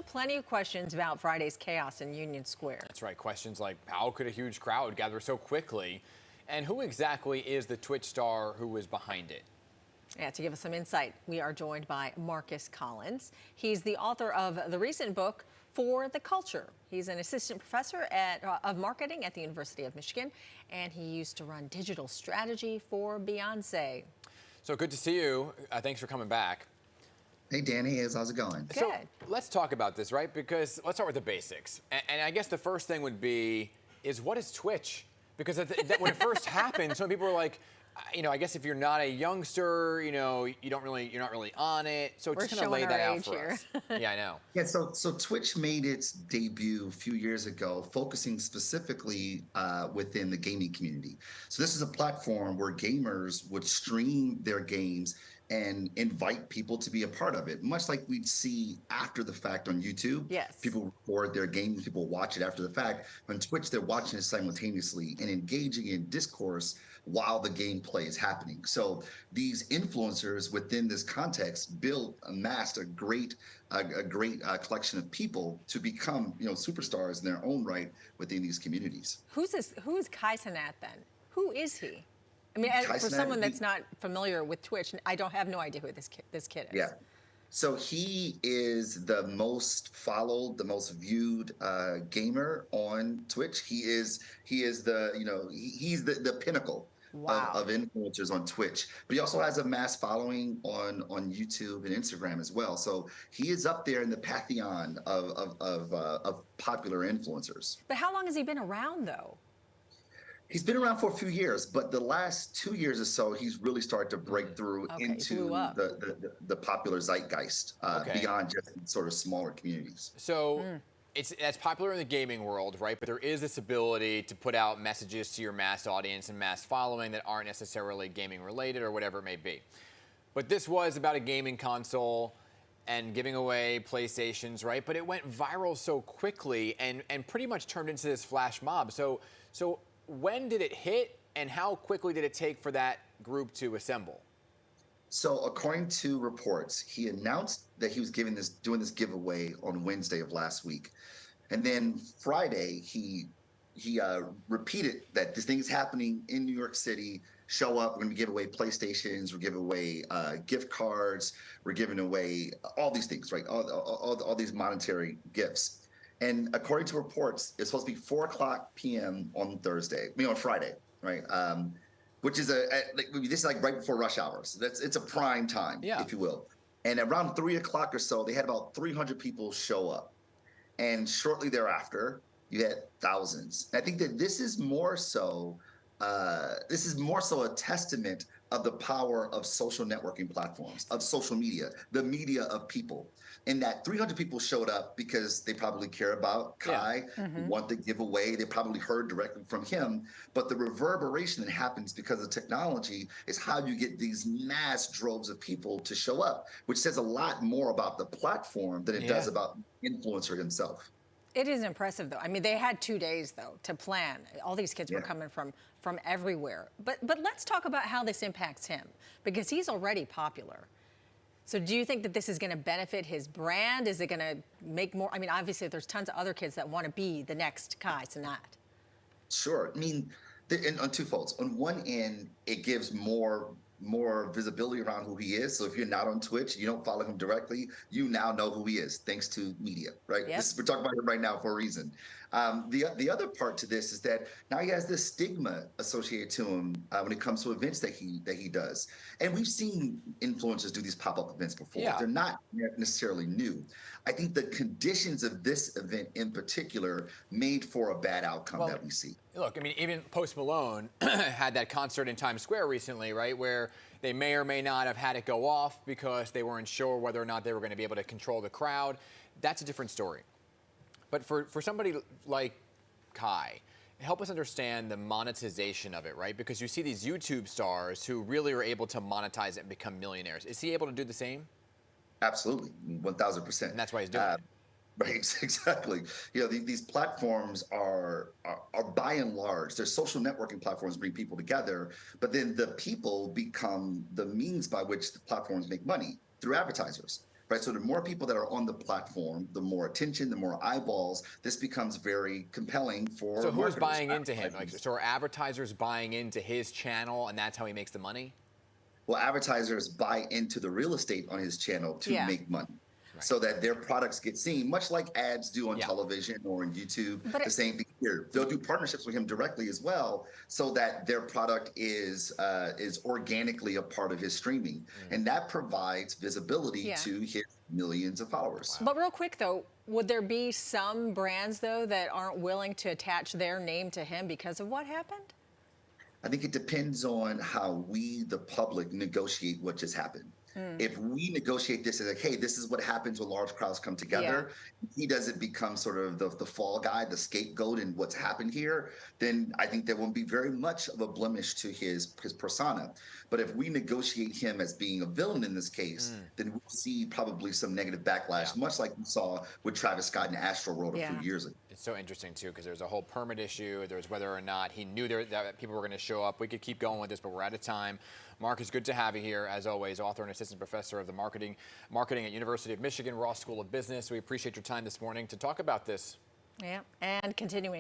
still plenty of questions about Friday's chaos in Union Square. That's right. Questions like how could a huge crowd gather so quickly? And who exactly is the Twitch star who was behind it? Yeah, to give us some insight, we are joined by Marcus Collins. He's the author of the recent book, For the Culture. He's an assistant professor of marketing at the University of Michigan, and he used to run digital strategy for Beyonce. So good to see you. Thanks for coming back. Hey, Danny, how's it going? Good. So let's talk about this, right? Because let's start with the basics. And I guess the first thing would be, what is Twitch? Because when it first happened, some people were like, I guess if you're not a youngster, you're not really on it. So just kind of lay that out for us. Yeah, I know. Yeah, so Twitch made its debut a few years ago, focusing specifically within the gaming community. So this is a platform where gamers would stream their games and invite people to be a part of it, much like we'd see after the fact on YouTube. Yes. People record their games, people watch it after the fact. On Twitch, they're watching it simultaneously and engaging in discourse while the gameplay is happening. So these influencers within this context amassed a great collection of people to become, superstars in their own right within these communities. Who is Kai Cenat then? Who is he? I mean, Kai for Cenat, someone that's not familiar with Twitch, I don't have no idea who this kid is. Yeah. So he is the most followed, the most viewed gamer on Twitch. He's the pinnacle of influencers on Twitch. But he also has a mass following on YouTube and Instagram as well. So he is up there in the pantheon of popular influencers. But how long has he been around, though? He's been around for a few years, but the last 2 years or so, he's really started to break through into the popular zeitgeist beyond just sort of smaller communities. So that's popular in the gaming world, right? But there is this ability to put out messages to your mass audience and mass following that aren't necessarily gaming related or whatever it may be. But this was about a gaming console and giving away PlayStations, right? But it went viral so quickly and pretty much turned into this flash mob. So when did it hit, and how quickly did it take for that group to assemble? So according to reports, he announced that he was doing this giveaway on Wednesday of last week. And then Friday, he repeated that this thing is happening in New York City. Show up, we're going to give away PlayStations, we're giving away gift cards, we're giving away all these things, right? All these monetary gifts. And according to reports, it's supposed to be 4:00 p.m. on Friday, right? Which is this is like right before rush hour. So it's a prime time, if you will. And around 3 o'clock or so, they had about 300 people show up. And shortly thereafter, you had thousands. And I think that this is more so a testament of the power of social networking platforms, of social media, the media of people. And that 300 people showed up because they probably care about Kai, want to give away. They probably heard directly from him. But the reverberation that happens because of technology is how you get these mass droves of people to show up, which says a lot more about the platform than it does about the influencer himself. It is impressive, though. I mean, they had 2 days, though, to plan. All these kids were coming from everywhere. But let's talk about how this impacts him, because he's already popular. So do you think that this is going to benefit his brand? Is it going to make more? I mean, obviously, there's tons of other kids that want to be the next Kai Cenat. Sure. I mean, on two folds. On one end, it gives more visibility around who he is. So if you're not on Twitch, you don't follow him directly, you now know who he is thanks to media, right? Yep. We're talking about him right now for a reason. The other part to this is that now he has this stigma associated to him when it comes to events that he does. And we've seen influencers do these pop-up events before. They're not necessarily new. I think the conditions of this event in particular made for a bad outcome that we see. Look, I mean, even Post Malone had that concert in Times Square recently, right, where they may or may not have had it go off because they weren't sure whether or not they were going to be able to control the crowd. That's a different story. But for somebody like Kai, help us understand the monetization of it, right? Because you see these YouTube stars who really are able to monetize it and become millionaires. Is he able to do the same? Absolutely, 1,000%. And that's why he's doing it. Right, exactly. These platforms are by and large, they're social networking platforms bring people together, but then the people become the means by which the platforms make money through advertisers. right? So the more people that are on the platform, the more attention, the more eyeballs, this becomes very compelling for So who's marketers, buying into him? Like, advertisers. so are advertisers buying into his channel, and that's how he makes the money? Well, advertisers buy into the real estate on his channel to Yeah. make money. Right. So that their products get seen, much like ads do on Yeah. television or on YouTube. But The same thing here. They'll do partnerships with him directly as well, so that their product is organically a part of his streaming, and that provides visibility Yeah. to his millions of followers. But real quick though, would there be some brands though that aren't willing to attach their name to him because of what happened? I think it depends on how we, the public, negotiate what just happened. If we negotiate this as like, hey, this is what happens when large crowds come together, he doesn't become sort of the fall guy, the scapegoat in what's happened here, then I think there won't be very much of a blemish to his persona. But if we negotiate him as being a villain in this case, then we'll see probably some negative backlash, much like we saw with Travis Scott and Astroworld a few years ago. It's so interesting, too, because there's a whole permit issue. There's whether or not he knew that people were going to show up. We could keep going with this, but we're out of time. Mark, it's good to have you here, as always, author and assistant professor of the marketing at University of Michigan Ross School of Business. We appreciate your time this morning to talk about this. Yeah, and continuing